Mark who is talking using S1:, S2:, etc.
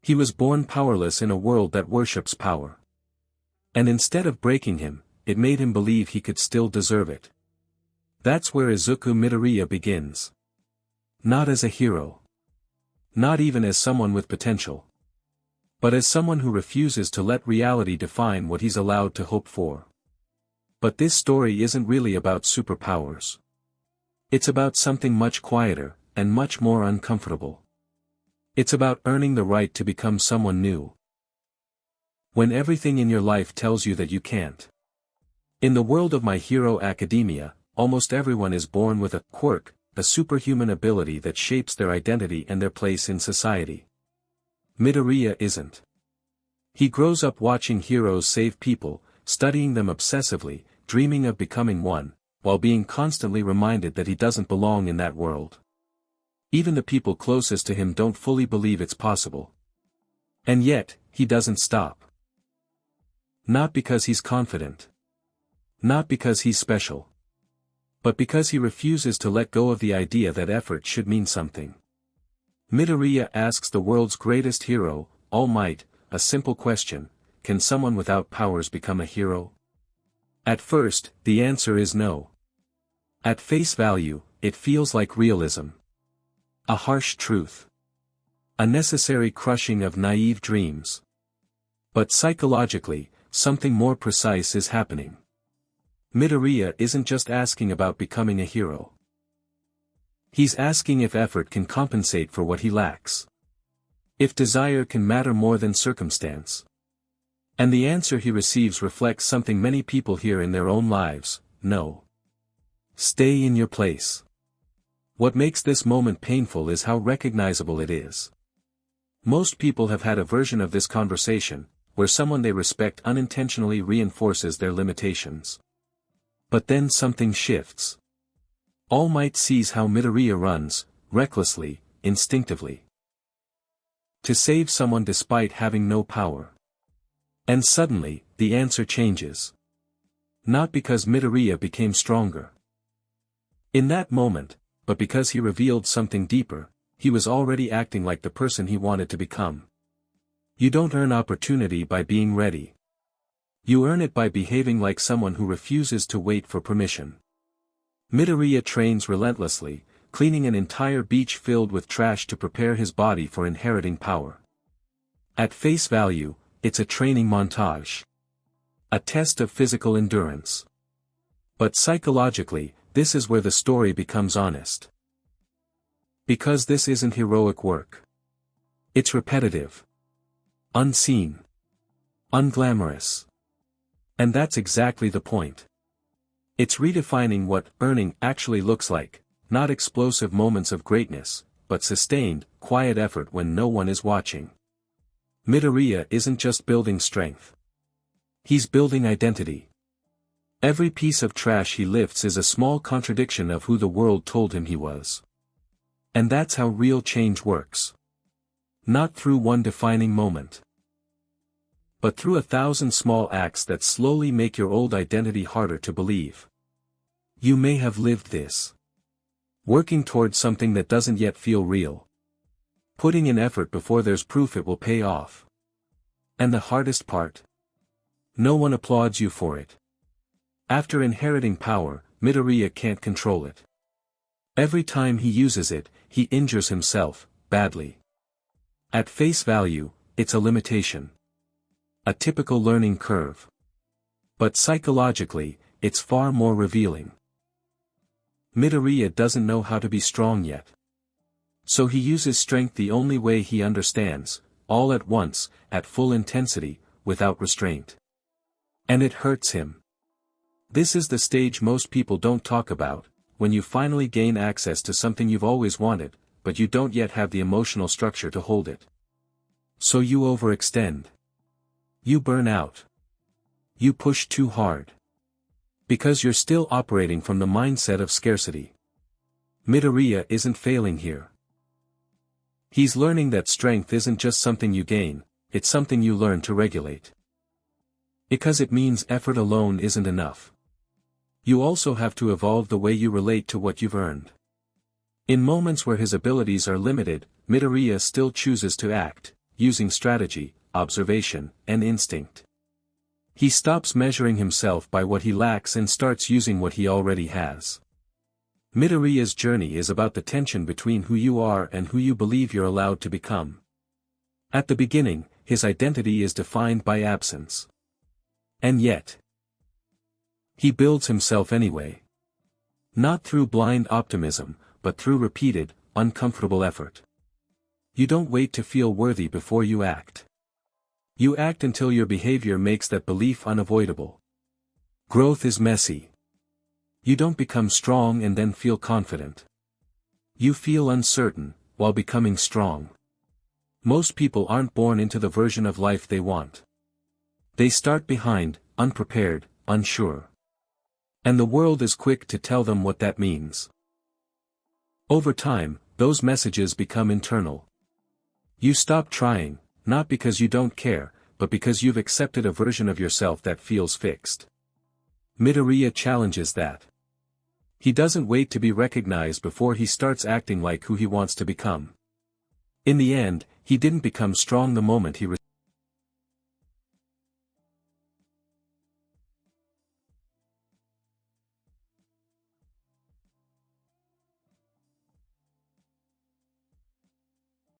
S1: He was born powerless in a world that worships power. And instead of breaking him, it made him believe he could still deserve it. That's where Izuku Midoriya begins. Not as a hero. Not even as someone with potential. But as someone who refuses to let reality define what he's allowed to hope for. But this story isn't really about superpowers. It's about something much quieter, and much more uncomfortable. It's about earning the right to become someone new. When everything in your life tells you that you can't. In the world of My Hero Academia, almost everyone is born with a quirk, a superhuman ability that shapes their identity and their place in society. Midoriya isn't. He grows up watching heroes save people, studying them obsessively, dreaming of becoming one, while being constantly reminded that he doesn't belong in that world. Even the people closest to him don't fully believe it's possible. And yet, he doesn't stop. Not because he's confident. Not because he's special. But because he refuses to let go of the idea that effort should mean something. Midoriya asks the world's greatest hero, All Might, a simple question: can someone without powers become a hero? At first, the answer is no. At face value, it feels like realism. A harsh truth. A necessary crushing of naive dreams. But psychologically, something more precise is happening. Midoriya isn't just asking about becoming a hero. He's asking if effort can compensate for what he lacks. If desire can matter more than circumstance. And the answer he receives reflects something many people hear in their own lives: no. Stay in your place. What makes this moment painful is how recognizable it is. Most people have had a version of this conversation, where someone they respect unintentionally reinforces their limitations. But then something shifts. All Might sees how Midoriya runs, recklessly, instinctively. To save someone despite having no power. And suddenly, the answer changes. Not because Midoriya became stronger. In that moment, but because he revealed something deeper, he was already acting like the person he wanted to become. You don't earn opportunity by being ready. You earn it by behaving like someone who refuses to wait for permission. Midoriya trains relentlessly, cleaning an entire beach filled with trash to prepare his body for inheriting power. At face value, it's a training montage. A test of physical endurance. But psychologically, this is where the story becomes honest. Because this isn't heroic work. It's repetitive. Unseen. Unglamorous. And that's exactly the point. It's redefining what earning actually looks like, not explosive moments of greatness, but sustained, quiet effort when no one is watching. Midoriya isn't just building strength. He's building identity. Every piece of trash he lifts is a small contradiction of who the world told him he was. And that's how real change works. Not through one defining moment. But through 1,000 small acts that slowly make your old identity harder to believe. You may have lived this. Working towards something that doesn't yet feel real. Putting in effort before there's proof it will pay off. And the hardest part? No one applauds you for it. After inheriting power, Midoriya can't control it. Every time he uses it, he injures himself, badly. At face value, it's a limitation. A typical learning curve. But psychologically, it's far more revealing. Midoriya doesn't know how to be strong yet. So he uses strength the only way he understands, all at once, at full intensity, without restraint. And it hurts him. This is the stage most people don't talk about, when you finally gain access to something you've always wanted, but you don't yet have the emotional structure to hold it. So you overextend. You burn out. You push too hard. Because you're still operating from the mindset of scarcity. Midoriya isn't failing here. He's learning that strength isn't just something you gain, it's something you learn to regulate. Because it means effort alone isn't enough. You also have to evolve the way you relate to what you've earned. In moments where his abilities are limited, Midoriya still chooses to act, using strategy, observation, and instinct. He stops measuring himself by what he lacks and starts using what he already has. Midoriya's journey is about the tension between who you are and who you believe you're allowed to become. At the beginning, his identity is defined by absence. And yet, he builds himself anyway. Not through blind optimism, but through repeated, uncomfortable effort. You don't wait to feel worthy before you act. You act until your behavior makes that belief unavoidable. Growth is messy. You don't become strong and then feel confident. You feel uncertain, while becoming strong. Most people aren't born into the version of life they want. They start behind, unprepared, unsure. And the world is quick to tell them what that means. Over time, those messages become internal. You stop trying, not because you don't care, but because you've accepted a version of yourself that feels fixed. Midoriya challenges that. He doesn't wait to be recognized before he starts acting like who he wants to become. In the end, he didn't become strong the moment he